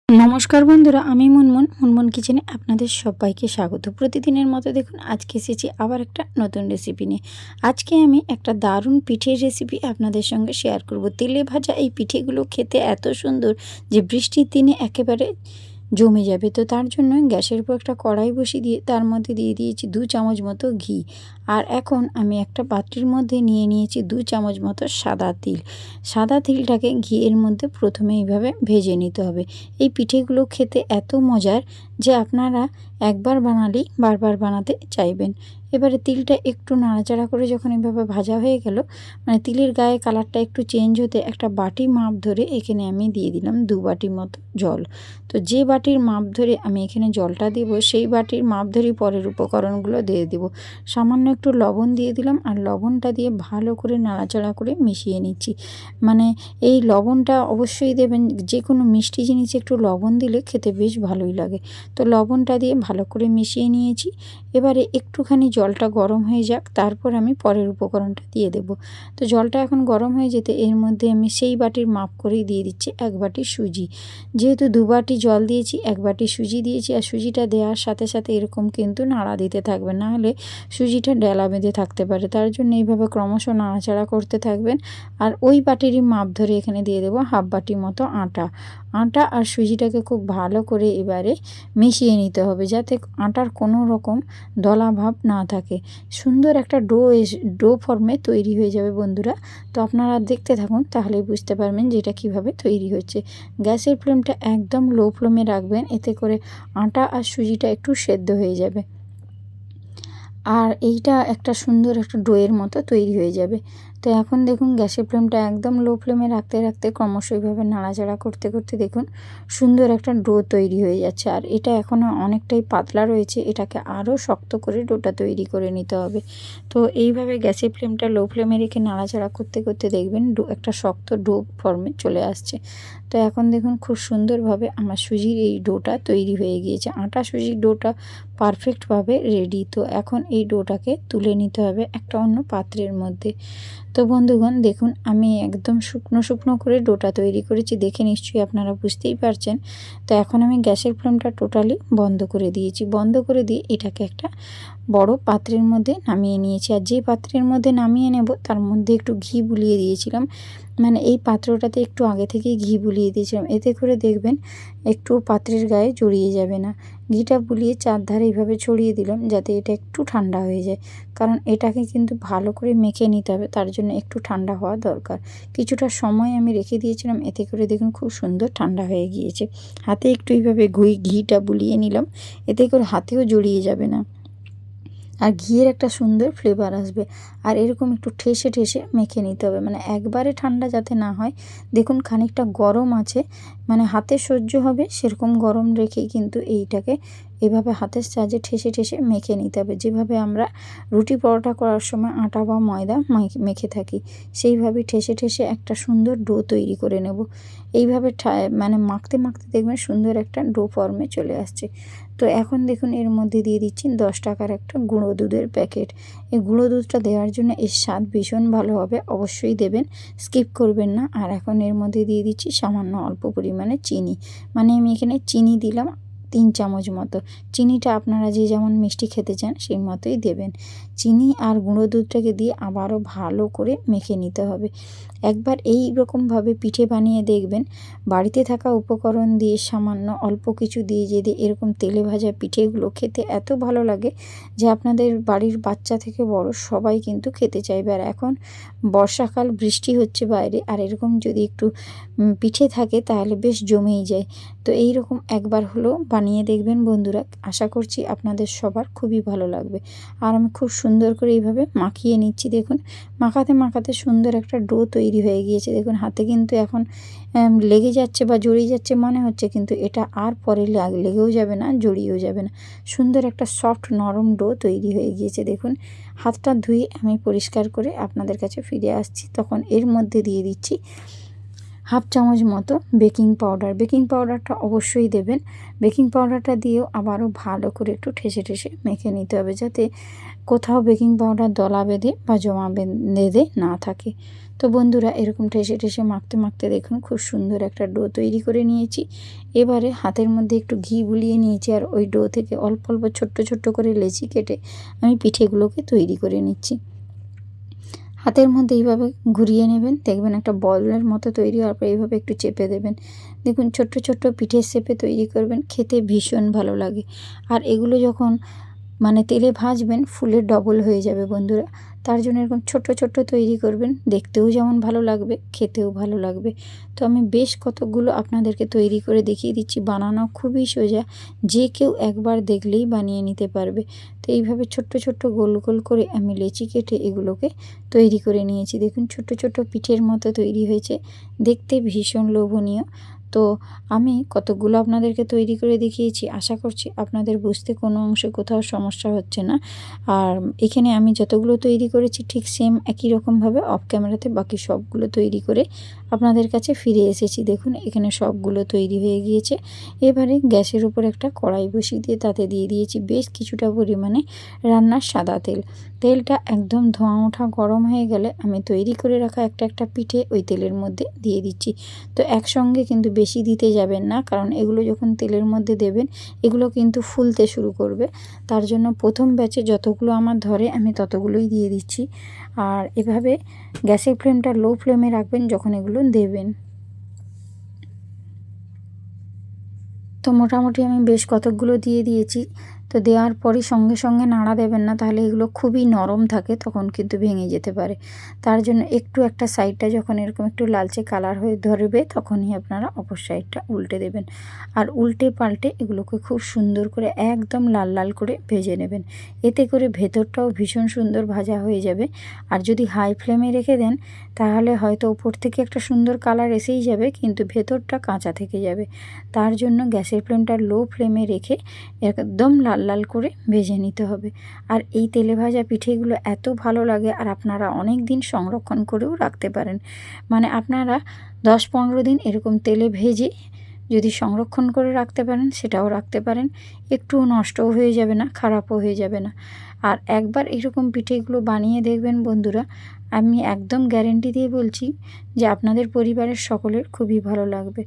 নমস্কার বন্ধুরা, আমি মুনমুন কিচেনে আপনাদের সবাইকে স্বাগত। প্রতিদিনের মতো দেখুন আজকে এসেছি আবার একটা নতুন রেসিপি নিয়ে। আজকে আমি একটা দারুণ পিঠের রেসিপি আপনাদের সঙ্গে শেয়ার করব। তেলে ভাজা এই পিঠেগুলো খেতে এত সুন্দর যে বৃষ্টির দিনে একেবারে জমে যাবে। তো তার জন্য গ্যাসের উপর একটা কড়াই বসিয়ে দিয়ে তার মধ্যে দিয়ে দিয়েছি 2 চামচ মতো ঘি। আর এখন আমি একটা পাত্রের মধ্যে নিয়ে নিয়েছি 2 চামচ মতো সাদা তিল। সাদা তিলটাকে ঘিয়ের মধ্যে প্রথমে এইভাবে ভেজে নিতে হবে। এই পিঠেগুলো খেতে এত মজার যে আপনারা একবার বানালেই বারবার বানাতে চাইবেন। এবারে তিলটা একটু নাড়াচাড়া করে যখন এভাবে ভাজা হয়ে গেল, মানে তিলের গায়ে কালারটা একটু চেঞ্জ হতে একটা বাটি মাপ ধরে এখানে আমি দিয়ে দিলাম 2 বাটি মতো জল। তো যে বাটির মাপ ধরে আমি এখানে জলটা দেব, সেই বাটির মাপ ধরেই পরের উপকরণগুলো দিয়ে দেব। সামান্য একটু লবণ দিয়ে দিলাম, আর লবণটা দিয়ে ভালো করে নাড়াচাড়া করে মিশিয়ে নিচ্ছি। মানে এই লবণটা অবশ্যই দেবেন, যে কোনো মিষ্টি জিনিসে একটু লবণ দিলে খেতে বেশ ভালোই লাগে। তো লবণটা দিয়ে ভালো করে মিশিয়ে নিয়েছি। এবারে একটুখানি জলটা গরম হয়ে যাক, তারপর আমি পরের উপকরণটা দিয়ে দেব। তো জলটা এখন গরম হয়ে যেতে এর মধ্যে আমি সেই বাটির মাপ করেই দিয়ে দিচ্ছি 1 বাটি সুজি। যেহেতু 2 বাটি জল দিয়েছি, 1 বাটি সুজি দিয়েছি, আর সুজিটা দেওয়ার সাথে সাথে এরকম কিন্তু নাড়া দিতে থাকবেন, নাহলে সুজিটা ডেলা বেঁধে থাকতে পারে। তার জন্য এইভাবে ক্রমশ নাড়াচাড়া করতে থাকবেন। আর ওই বাটিরই মাপ ধরে এখানে দিয়ে দেবো 1/2 বাটি মতো আটা। আটা আর সুজিটাকে খুব ভালো করে এবারে মিশিয়ে নিতে হবে, যাতে আটার কোনো রকম দলা ভাব না থাকে। সুন্দর একটা ডো ফর্মে তৈরি হয়ে যাবে বন্ধুরা। তো আপনারা দেখতে থাকুন, তাহলেই বুঝতে পারবেন যে এটা কীভাবে তৈরি হচ্ছে। গ্যাসের ফ্লেমটা একদম লো ফ্লেমে রাখবেন, এতে করে আটা আর সুজিটা একটু সেদ্ধ হয়ে যাবে, আর এইটা একটা সুন্দর একটা ডোয়ের মতো তৈরি হয়ে যাবে। তো এখন দেখুন গ্যাসের ফ্লেমটা একদম লো ফ্লেমে রাখতে রাখতে ক্রমশ এইভাবে নাড়াচাড়া করতে করতে দেখুন সুন্দর একটা ডো তৈরি হয়ে যাচ্ছে। আর এটা এখনও অনেকটাই পাতলা রয়েছে, এটাকে আরও শক্ত করে ডোটা তৈরি করে নিতে হবে। তো এইভাবে গ্যাসের ফ্লেমটা লো ফ্লেমে রেখে নাড়াচাড়া করতে করতে দেখবেন একটা শক্ত ডো ফর্মে চলে আসছে। তো এখন দেখুন খুব সুন্দরভাবে আমার সুজির এই ডোটা তৈরি হয়ে গিয়েছে। আটা সুজির ডোটা পারফেক্টভাবে রেডি। তো এখন এই ডোটাকে তুলে নিতে হবে একটা অন্য পাত্রের মধ্যে। তো বন্ধুগণ দেখুন, আমি একদম শুকনো শুকনো করে ডোটা তৈরি করেছি, দেখে নিশ্চয়ই আপনারা বুঝতেই পারছেন। তো এখন আমি গ্যাসের ফ্লেমটা টোটালি বন্ধ করে দিয়েছি। বন্ধ করে দিয়ে এটাকে একটা বড় পাত্রের মধ্যে নামিয়ে নিয়েছি। আর যে পাত্রের মধ্যে নামিয়ে নেব তার মধ্যে একটু ঘি বুলিয়ে দিয়েছিলাম, মানে এই পাত্রটাতে একটু আগে থেকেই ঘি বুলিয়ে দিয়েছিলাম, এতে করে দেখবেন একটু পাত্রের গায়ে জড়িয়ে যাবে না। ঘিটা বুলিয়ে চারধারে এইভাবে ছড়িয়ে দিলাম, যাতে এটা একটু ঠান্ডা হয়ে যায়, কারণ এটাকে কিন্তু ভালো করে মেখে নিতে হবে, তার জন্য একটু ঠান্ডা হওয়া দরকার। কিছুটা সময় আমি রেখে দিয়েছিলাম, এতে করে দেখুন খুব সুন্দর ঠান্ডা হয়ে গিয়েছে। হাতে একটু এইভাবে ঘিটা বুলিয়ে নিলাম, এতে করে হাতেও জড়িয়ে যাবে না, আর ঘিয়ের একটা সুন্দর ফ্লেভার আসবে। আর এরকম একটু ঠেসে ঠেসে মেখে নিতে হবে, মানে একবারে ঠান্ডা যাতে না হয়। দেখুন খানিকটা গরম আছে, মানে হাতে সহ্য হবে সেরকম গরম রেখেই কিন্তু এইটাকে এভাবে হাতের সাহায্যে ঠেসে ঠেসে মেখে নিতে হবে। যেভাবে আমরা রুটি পরোটা করার সময় আটা বা ময়দা মেখে থাকি, সেইভাবেই ঠেসে ঠেসে একটা সুন্দর ডো তৈরি করে নেব। এইভাবে মানে মাখতে মাখতে দেখবেন সুন্দর একটা ডো ফর্মে চলে আসছে। তো এখন দেখুন এর মধ্যে দিয়ে দিচ্ছি 10 টাকার একটা গুঁড়ো দুধের প্যাকেট। এই গুঁড়ো দুধটা দেওয়ার জন্য এর স্বাদ ভীষণ ভালো হবে, অবশ্যই দেবেন, স্কিপ করবেন না। আর এখন এর মধ্যে দিয়ে দিচ্ছি সামান্য অল্প পরিমাণে চিনি, মানে আমি এখানে চিনি দিলাম 3 চামচ মতো। চিনিটা আপনারা যে যেমন মিষ্টি খেতে চান সেই মতোই দেবেন। চিনি আর গুঁড়ো দুধটাকে দিয়ে আবারও ভালো করে মেখে নিতে হবে। একবার এই রকমভাবে পিঠে বানিয়ে দেখবেন, বাড়িতে থাকা উপকরণ দিয়ে সামান্য অল্প কিছু দিয়ে যদি এরকম তেলে ভাজা পিঠেগুলো খেতে এত ভালো লাগে যে আপনাদের বাড়ির বাচ্চা থেকে বড় সবাই কিন্তু খেতে চাইবে। আর এখন বর্ষাকাল, বৃষ্টি হচ্ছে বাইরে, আর এরকম যদি একটু পিঠে থাকে তাহলে বেশ জমেই যায়। তো এই রকম একবার হলো বানিয়ে দেখবেন বন্ধুরা, আশা করছি আপনাদের সবার খুবই ভালো লাগবে। আর আমি খুব সুন্দর করে এইভাবে মাখিয়ে নিচ্ছি। দেখুন মাখাতে মাখাতে সুন্দর একটা ডো তৈরি হয়ে গিয়েছে। দেখুন হাতে কিন্তু এখন লেগে যাচ্ছে বা জড়িয়ে যাচ্ছে মনে হচ্ছে, কিন্তু এটা আর পরে লেগেও যাবে না, জড়িয়েও যাবে না। সুন্দর একটা সফট নরম ডো তৈরি হয়ে গিয়েছে। দেখুন হাতটা ধুয়ে আমি পরিষ্কার করে আপনাদের কাছে ফিরে আসছি, তখন এর মধ্যে দিয়ে দিচ্ছি হাফ চামচ মতো বেকিং পাউডারটা অবশ্যই দেবেন। বেকিং পাউডারটা দিয়েও আবারও ভালো করে একটু ঠেসে ঠেসে মেখে নিতে হবে, যাতে কোথাও বেকিং পাউডার দলা বেঁধে বা জমা বেঁধে না থাকে। তো বন্ধুরা, এরকম ঠেসে ঠেসে মাখতে মাখতে দেখুন খুব সুন্দর একটা ডো তৈরি করে নিয়েছি। এবারে হাতের মধ্যে একটু ঘি বুলিয়ে নিয়েছি, আর ওই ডো থেকে অল্প অল্প ছোট্ট ছোট্ট করে লেচি কেটে আমি পিঠেগুলোকে তৈরি করে নিচ্ছি। হাতের মধ্যে এইভাবে ঘুরিয়ে নেবেন, দেখবেন একটা বলের মতো তৈরি হওয়ার পর এইভাবে একটু চেপে দেবেন। দেখুন ছোট্ট ছোট্ট পিঠের শেপে তৈরি করবেন, খেতে ভীষণ ভালো লাগে। আর এগুলো যখন তেলে ভাজবেন ফুলে ডবল হয়ে যাবে বন্ধুরা। তার জন্য এরকম ছোট্ট ছোট্ট তৈরি করবেন, দেখতেও যেমন ভালো লাগবে খেতেও ভালো লাগবে। তো আমি বেশ কতকগুলো আপনাদেরকে তৈরি করে দেখিয়ে দিচ্ছি। বানানো খুবই সোজা, যে কেউ একবার দেখলেই বানিয়ে নিতে পারবে। তো এইভাবে ছোট্ট ছোট্ট গোল গোল করে আমি লেচি কেটে এগুলোকে তৈরি করে নিয়েছি। দেখুন ছোট্ট ছোট্ট পিঠের মতো তৈরি হয়েছে, দেখতে ভীষণ লোভনীয়। তো আমি কতগুলো আপনাদেরকে তৈরি করে দেখিয়েছি, আশা করছি আপনাদের বুঝতে কোনো অংশে কোথাও সমস্যা হচ্ছে না। আর এখানে আমি যতগুলো তৈরি করেছি ঠিক সেম একই রকমভাবে অফ ক্যামেরাতে বাকি সবগুলো তৈরি করে আপনাদের কাছে ফিরে এসেছি। দেখুন এখানে সবগুলো তৈরি হয়ে গিয়েছে। এবারে গ্যাসের উপর একটা কড়াই বসিয়ে দিয়ে তাতে দিয়ে দিয়েছি বেশ কিছুটা পরিমাণে রান্নার সাদা তেল। তেলটা একদম ধোঁয়া ওঠা গরম হয়ে গেলে আমি তৈরি করে রাখা একটা একটা পিঠে ওই তেলের মধ্যে দিয়ে দিচ্ছি। তো একসঙ্গে কিন্তু বেশি দিতে যাবেন না, কারণ এগুলো যখন তেলের মধ্যে দেবেন এগুলো কিন্তু ফুলতে শুরু করবে। তার জন্য প্রথম ব্যাচে যতগুলো আমার ধরে আমি ততগুলোই দিয়ে দিচ্ছি। আর এভাবে গ্যাসের ফ্লেমটা লো ফ্লেমে রাখবেন যখন এগুলো দেবেন। তো মোটামুটি আমি বেশ কতকগুলো দিয়ে দিয়েছি। তো দেওয়ার পরই সঙ্গে সঙ্গে নাড়া দেবেন না, তাহলে এগুলো খুবই নরম থাকে, তখন কিন্তু ভেঙে যেতে পারে। তার জন্য একটু একটা সাইডটা যখন এরকম একটু লালচে কালার হয়ে ধরবে তখনই আপনারা অপর সাইডটা উল্টে দেবেন। আর উল্টে পাল্টে এগুলোকে খুব সুন্দর করে একদম লাল লাল করে ভেজে নেবেন। এতে করে ভেতরটাও ভীষণ সুন্দর ভাজা হয়ে যাবে। আর যদি হাই ফ্লেমে রেখে দেন তাহলে হয়তো উপর থেকে একটা সুন্দর কালার এসেই যাবে, কিন্তু ভেতরটা কাঁচা থেকে যাবে। তার জন্য গ্যাসের ফ্লেমটা লো ফ্লেমে রেখে একদম লাল লাল করে ভেজে নিতে হবে। আর এই তেলে ভাজা পিঠেগুলো এত ভালো লাগে, আর আপনারা অনেক দিন সংরক্ষণ করেও রাখতে পারেন। আপনারা 10-15 দিন এরকম তেলে ভেজে যদি সংরক্ষণ করে রাখতে পারেন সেটাও রাখতে পারেন, একটুও নষ্টও হয়ে যাবে না, খারাপও হয়ে যাবে না। আর একবার এরকম পিঠেগুলো বানিয়ে দেখবেন বন্ধুরা, আমি একদম গ্যারেন্টি দিয়ে বলছি যে আপনাদের পরিবারের সকলের খুবই ভালো লাগবে।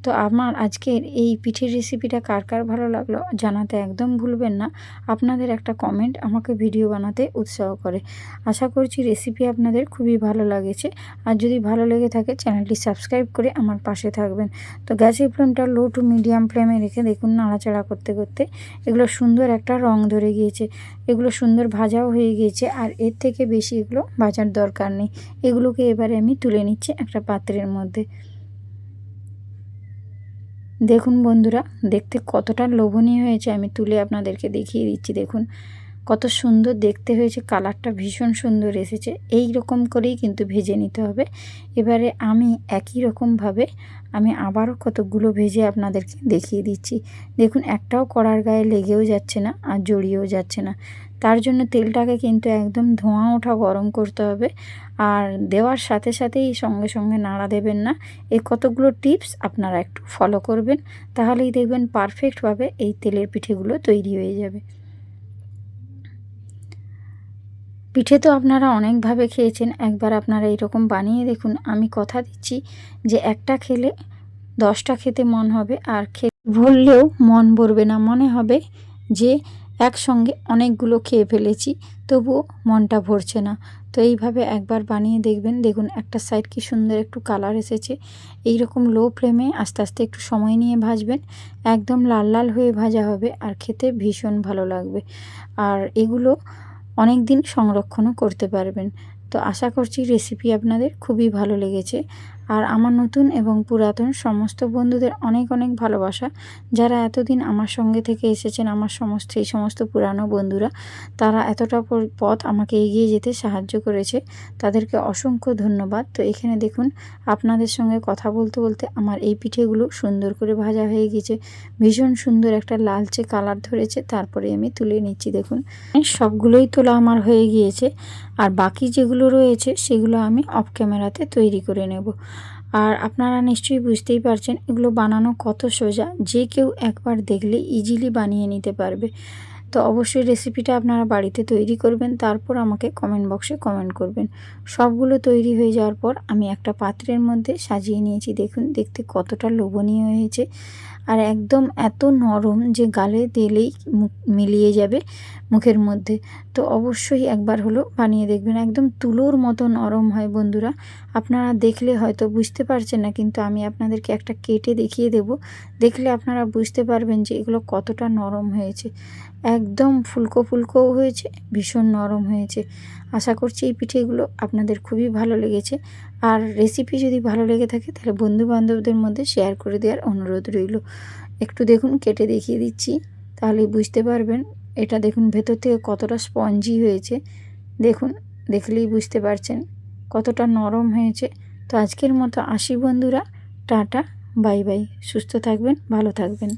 তো আমার আজকের এই পিঠের রেসিপিটা কার কার ভালো লাগলো জানাতে একদম ভুলবেন না। আপনাদের একটা কমেন্ট আমাকে ভিডিও বানাতে উৎসাহ করে। আশা করছি রেসিপি আপনাদের খুবই ভালো লাগেছে। আর যদি ভালো লেগে থাকে চ্যানেলটি সাবস্ক্রাইব করে আমার পাশে থাকবেন। তো গ্যাসের ফ্লেমটা লো টু মিডিয়াম ফ্লেমে রেখে দেখুন নাড়াচাড়া করতে করতে এগুলো সুন্দর একটা রং ধরে গিয়েছে, এগুলো সুন্দর ভাজাও হয়ে গিয়েছে। আর এর থেকে বেশি এগুলো ভাজার দরকার নেই। এগুলোকে এবারে আমি তুলে নিচ্ছি একটা পাত্রের মধ্যে। দেখুন বন্ধুরা, দেখতে কতটা লোভনীয় হয়েছে, আমি তুলে আপনাদেরকে দেখিয়ে দিচ্ছি। দেখুন কত সুন্দর দেখতে হয়েছে, কালারটা ভীষণ সুন্দর এসেছে। এই রকম করেই কিন্তু ভেজে নিতে হবে। এবারে আমি একই রকমভাবে আমি আবারও কতগুলো ভেজে আপনাদেরকে দেখিয়ে দিচ্ছি। দেখুন একটাও কড়ার গায়ে লেগেও যাচ্ছে না আর জড়িয়েও যাচ্ছে না। তার জন্য তেলটাকে কিন্তু একদম ধোঁয়া ওঠা গরম করতে হবে। আর দেওয়ার সাথে সাথেই সঙ্গে সঙ্গে নাড়া দেবেন না। এই কতগুলো টিপস আপনারা একটু ফলো করবেন, তাহলেই দেখবেন পারফেক্টভাবে এই তেলের পিঠেগুলো তৈরি হয়ে যাবে। পিঠে তো আপনারা অনেকভাবে খেয়েছেন, একবার আপনারা এরকম বানিয়ে দেখুন। আমি কথা দিচ্ছি যে একটা খেলে 10টা খেতে মন হবে, আর ভরলেও মন ভরবে না, মনে হবে যে একসঙ্গে অনেকগুলো খেয়ে ফেলেছি, তবুও মনটা ভরছে না। তো এইভাবে একবার বানিয়ে দেখবেন। দেখুন একটা সাইড কি সুন্দর একটু কালার এসেছে। এই রকম লো ফ্লেমে আস্তে আস্তে একটু সময় নিয়ে ভাজবেন, একদম লাল লাল হয়ে ভাজা হবে আর খেতে ভীষণ ভালো লাগবে। আর এগুলো অনেক দিন সংরক্ষণও করতে পারবেন। তো আশা করছি রেসিপি আপনাদের খুবই ভালো লেগেছে। আর আমার নতুন এবং পুরাতন সমস্ত বন্ধুদের অনেক অনেক ভালোবাসা। যারা এতদিন আমার সঙ্গে থেকে এসেছেন, আমার এই সমস্ত পুরানো বন্ধুরা, তারা এতটা পথ আমাকে এগিয়ে যেতে সাহায্য করেছে, তাদেরকে অসংখ্য ধন্যবাদ। তো এখানে দেখুন আপনাদের সঙ্গে কথা বলতে বলতে আমার এই পিঠেগুলো সুন্দর করে ভাজা হয়ে গেছে, ভীষণ সুন্দর একটা লালচে কালার ধরেছে। তারপরে আমি তুলে নিচ্ছি। দেখুন সবগুলোই তোলা আমার হয়ে গিয়েছে, আর বাকি যেগুলো রয়েছে সেগুলো আমি অফ ক্যামেরাতে তৈরি করে নেব। আর আপনারা নিশ্চয়ই বুঝতেই পারছেন এগুলো বানানো কত সোজা, যে কেউ একবার দেখলে ইজিলি বানিয়ে নিতে পারবে। তো অবশ্যই রেসিপিটা আপনারা বাড়িতে তৈরি করবেন, তারপর আমাকে কমেন্ট বক্সে কমেন্ট করবেন। সবগুলো তৈরি হয়ে যাওয়ার পর আমি একটা পাত্রের মধ্যে সাজিয়ে নিয়েছি। দেখুন দেখতে কতটা লোভনীয় হয়েছে, আর একদম এত নরম যে গালে দিলেই মুখ মিলিয়ে যাবে মুখের মধ্যে। তো অবশ্যই একবার হলো বানিয়ে দেখবেন, একদম তুলোর মতো নরম হয় বন্ধুরা। আপনারা দেখলে হয়তো বুঝতে পারছেন না, কিন্তু আমি আপনাদেরকে একটা কেটে দেখিয়ে দেব, দেখলে আপনারা বুঝতে পারবেন যে এগুলো কতটা নরম হয়েছে। একদম ফুলকো ফুলকোও হয়েছে, ভীষণ নরম হয়েছে। আশা করছি এই পিঠেগুলো আপনাদের খুবই ভালো লেগেছে। আর রেসিপি যদি ভালো লেগে থাকে তাহলে বন্ধুবান্ধবদের মধ্যে শেয়ার করে দেওয়ার অনুরোধ রইল। একটু দেখুন কেটে দেখিয়ে দিচ্ছি, তাহলেই বুঝতে পারবেন। এটা দেখুন ভেতর থেকে কতটা স্পঞ্জি হয়েছে, দেখুন দেখলেই বুঝতে পারছেন কতটা নরম হয়েছে। তো আজকের মতো আসি বন্ধুরা, টাটা, বাই বাই। সুস্থ থাকবেন, ভালো থাকবেন।